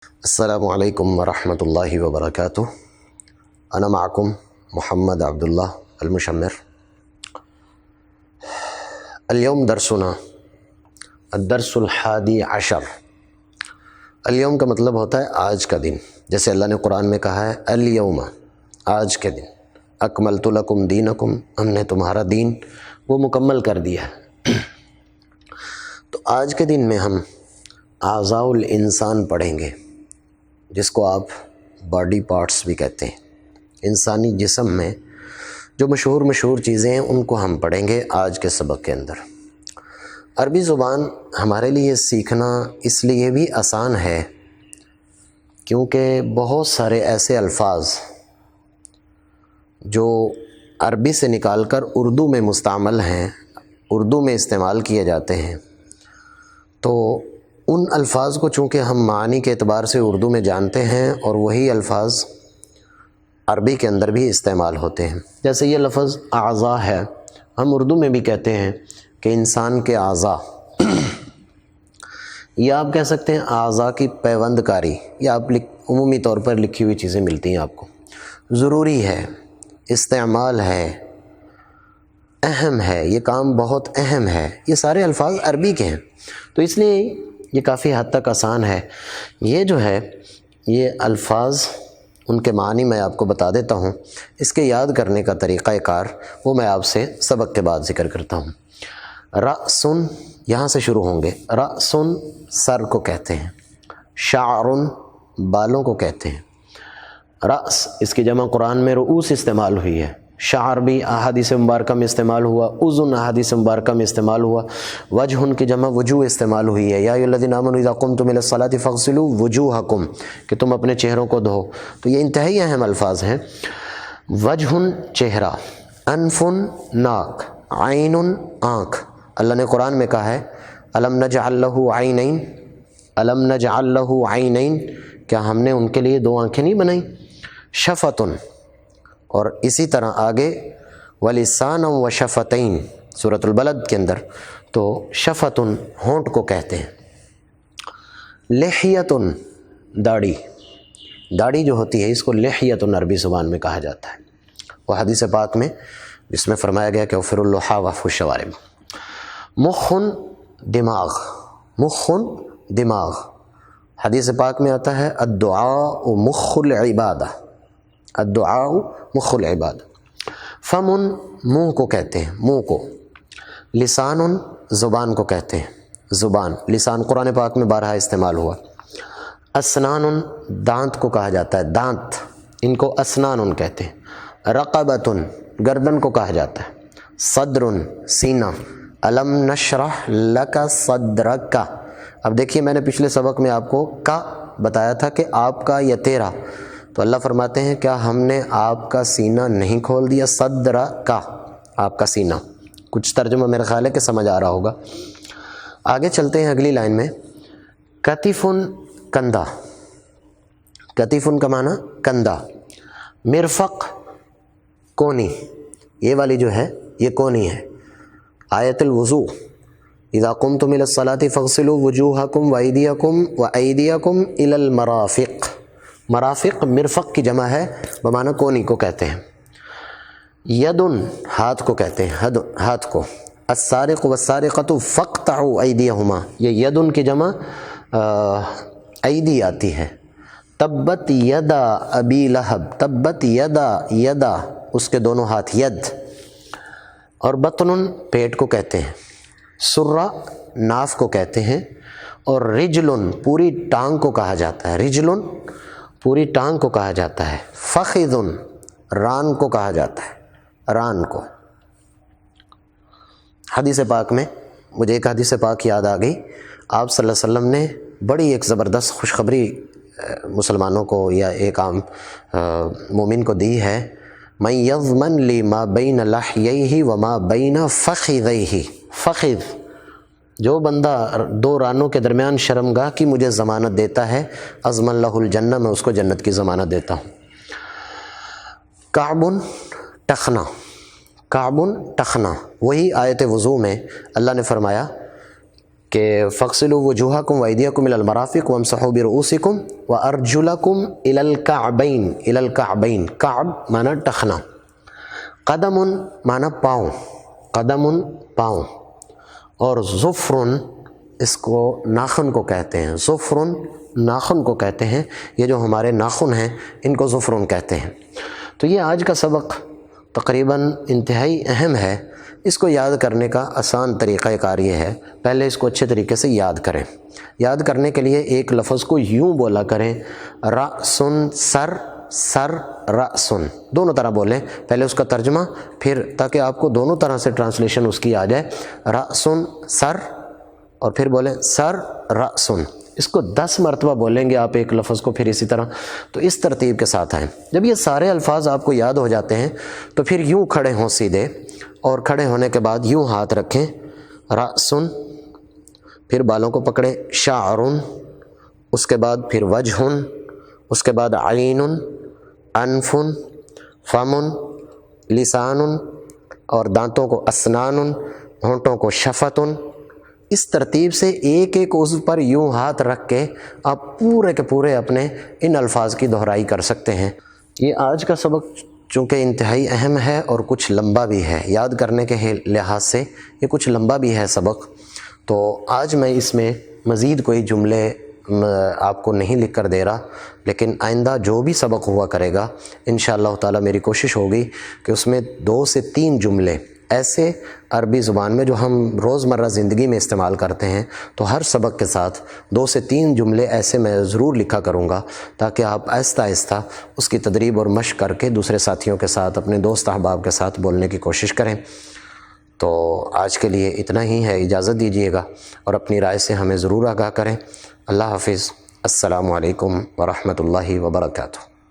السلام علیکم ورحمۃ اللہ وبرکاتہ۔ انا معکم محمد عبداللہ المشمر۔ اليوم درسنا الدرس الحادی عشر۔ اليوم کا مطلب ہوتا ہے آج کا دن، جیسے اللہ نے قرآن میں کہا ہے اليوم، آج کے دن، اکملت لکم دینکم، ہم نے تمہارا دین وہ مکمل کر دیا ہے۔ تو آج کے دن میں ہم اعضاء الانسان پڑھیں گے، جس کو آپ باڈی پارٹس بھی کہتے ہیں۔ انسانی جسم میں جو مشہور چیزیں ہیں ان کو ہم پڑھیں گے آج کے سبق کے اندر۔ عربی زبان ہمارے لیے سیکھنا اس لیے بھی آسان ہے کیونکہ بہت سارے ایسے الفاظ جو عربی سے نکال کر اردو میں مستعمل ہیں، اردو میں استعمال کیے جاتے ہیں، تو ان الفاظ کو چونکہ ہم معنی کے اعتبار سے اردو میں جانتے ہیں اور وہی الفاظ عربی کے اندر بھی استعمال ہوتے ہیں۔ جیسے یہ لفظ اعضاء ہے، ہم اردو میں بھی کہتے ہیں کہ انسان کے اعضاء، یا آپ کہہ سکتے ہیں اعضاء کی پیوند کاری، یا آپ عمومی طور پر لکھی ہوئی چیزیں ملتی ہیں آپ کو۔ ضروری ہے، استعمال ہے، اہم ہے، یہ کام بہت اہم ہے، یہ سارے الفاظ عربی کے ہیں، تو اس لیے یہ کافی حد تک آسان ہے۔ یہ جو ہے یہ الفاظ، ان کے معنی میں آپ کو بتا دیتا ہوں، اس کے یاد کرنے کا طریقہ کار وہ میں آپ سے سبق کے بعد ذکر کرتا ہوں۔ رأسن، یہاں سے شروع ہوں گے۔ رأسن سر کو کہتے ہیں، شعرن بالوں کو کہتے ہیں۔ رأس اس کی جمع قرآن میں رؤوس استعمال ہوئی ہے، شعر بھی احادیث مبارکہ میں استعمال ہوا، اذن احادیث مبارکہ میں استعمال ہوا، وجہ کی جمع وجوہ استعمال ہوئی ہے، یا ایھا الذین آمنوا اذا قمتم الی الصلاۃ فاغسلوا وجوہکم، کہ تم اپنے چہروں کو دھو۔ تو یہ انتہائی اہم الفاظ ہیں۔ وجہ چہرہ، انف ناک، عین آنکھ۔ اللہ نے قرآن میں کہا ہے الم نجعل لہ عینین، الم نجعل لہ عینین، کیا ہم نے ان کے لیے دو آنکھیں نہیں بنائیں؟ شفتن، اور اسی طرح آگے ولسانا و شفتین سورۃ البلد کے اندر، تو شفتن ہونٹ کو کہتے ہیں۔ لحیتن داڑھی، داڑھی جو ہوتی ہے اس کو لحیتن عربی زبان میں کہا جاتا ہے۔ وہ حدیث پاک میں جس میں فرمایا گیا کہ اغفر اللحیٰ واعفو الشوارب۔ مخن دماغ، مخن دماغ، حدیث پاک میں آتا ہے الدعاء مخ العبادہ، الدعاء مخ العبادہ۔ فمن منہ کو کہتے ہیں، منہ کو۔ لسان زبان کو کہتے ہیں، زبان، لسان قرآن پاک میں بارہا استعمال ہوا۔ اسنان دانت کو کہا جاتا ہے، دانت، ان کو اسنان کہتے ہیں۔ رقبۃ گردن کو کہا جاتا ہے۔ صدر سینہ۔ الم نشرح لک صدرک۔ اب دیکھیے میں نے پچھلے سبق میں آپ کو کا بتایا تھا کہ آپ کا یا تیرا، تو اللہ فرماتے ہیں کیا ہم نے آپ کا سینہ نہیں کھول دیا؟ صدر کا، آپ کا سینہ۔ کچھ ترجمہ میرا خیال ہے کہ سمجھ آ رہا ہوگا۔ آگے چلتے ہیں اگلی لائن میں۔ کتفن کندھا، کتفن کا معنی کندھا۔ مرفق کونی، یہ والی جو ہے یہ کونی ہے۔ آیت الوضوء اذا قمتم الى الصلاة فاغسلوا وجوہکم وایدیکم وایدیکم الى المرافق۔ مرافق مرفق کی جمع ہے، بمعنی کونی کو کہتے ہیں۔ یدن ہاتھ کو کہتے ہیں، ہاتھ کو۔ السارق والسارقۃ فاقطعوا ایدیہما، یہ یدن کی جمع ایدی آتی ہے۔ تبت یدا ابی لہب، تبت یدا، یدا اس کے دونوں ہاتھ، ید۔ اور بطن پیٹ کو کہتے ہیں۔ سرہ ناف کو کہتے ہیں، اور رجلن پوری ٹانگ کو کہا جاتا ہے، رجلن پوری ٹانگ کو کہا جاتا ہے۔ فخذن ران کو کہا جاتا ہے، ران کو۔ حدیث پاک میں مجھے ایک حدیث پاک یاد آ گئی، آپ صلی اللہ علیہ وسلم نے بڑی ایک زبردست خوشخبری مسلمانوں کو یا ایک عام مومن کو دی ہے۔ من یضمن لی ما بین لحییہ وما بین فخذیہ، فخذ جو بندہ دو رانوں کے درمیان شرمگاہ کی مجھے ضمانت دیتا ہے، اضمن لہ الجنہ، میں اس کو جنت کی ضمانت دیتا ہوں۔ کعب ٹخنا، کعب ٹخنا، وہی آیت وضو میں اللہ نے فرمایا کہ فغسلوا وجوہکم وایدیکم الی المرافق وامسحوا برؤوسکم وارجلکم الی الکعبین، الی الکعبین، کعب معنی ٹخنا، قدم معنی پاؤں، قدم پاؤں، اور ظفر اس کو ناخن کو کہتے ہیں، ظفر ناخن کو کہتے ہیں، یہ جو ہمارے ناخن ہیں ان کو ظفر کہتے ہیں۔ تو یہ آج کا سبق تقریباً انتہائی اہم ہے، اس کو یاد کرنے کا آسان طریقہ کار یہ ہے، پہلے اس کو اچھے طریقے سے یاد کریں۔ یاد کرنے کے لیے ایک لفظ کو یوں بولا کریں، رأسن سر، سر رأسن، دونوں طرح بولیں، پہلے اس کا ترجمہ پھر، تاکہ آپ کو دونوں طرح سے ٹرانسلیشن اس کی آ جائے، رأسن سر، اور پھر بولیں سر رأسن۔ اس کو 10 مرتبہ بولیں گے آپ ایک لفظ کو، پھر اسی طرح، تو اس ترتیب کے ساتھ آئیں۔ جب یہ سارے الفاظ آپ کو یاد ہو جاتے ہیں تو پھر یوں کھڑے ہوں سیدھے، اور کھڑے ہونے کے بعد یوں ہاتھ رکھیں، رأسن، پھر بالوں کو پکڑیں، شعرن، اس کے بعد پھر وجہن، اس کے بعد عین، انفن، فمن، لسان، اور دانتوں کو اسنان، ہونٹوں کو شفتن۔ اس ترتیب سے ایک ایک عضو پر یوں ہاتھ رکھ کے آپ پورے کے پورے اپنے ان الفاظ کی دہرائی کر سکتے ہیں۔ یہ آج کا سبق چونکہ انتہائی اہم ہے اور کچھ لمبا بھی ہے، یاد کرنے کے لحاظ سے یہ کچھ لمبا بھی ہے سبق، تو آج میں اس میں مزید کوئی جملے آپ کو نہیں لکھ کر دے رہا، لیکن آئندہ جو بھی سبق ہوا کرے گا انشاءاللہ تعالی میری کوشش ہوگی کہ اس میں 2 سے 3 جملے ایسے عربی زبان میں جو ہم روزمرہ زندگی میں استعمال کرتے ہیں، تو ہر سبق کے ساتھ 2 سے 3 جملے ایسے میں ضرور لکھا کروں گا، تاکہ آپ آہستہ آہستہ اس کی تدریب اور مشق کر کے دوسرے ساتھیوں کے ساتھ، اپنے دوست احباب کے ساتھ بولنے کی کوشش کریں۔ تو آج کے لیے اتنا ہی ہے، اجازت دیجیے گا، اور اپنی رائے سے ہمیں ضرور آگاہ کریں۔ اللہ حافظ، السلام علیکم ورحمۃ اللہ وبرکاتہ۔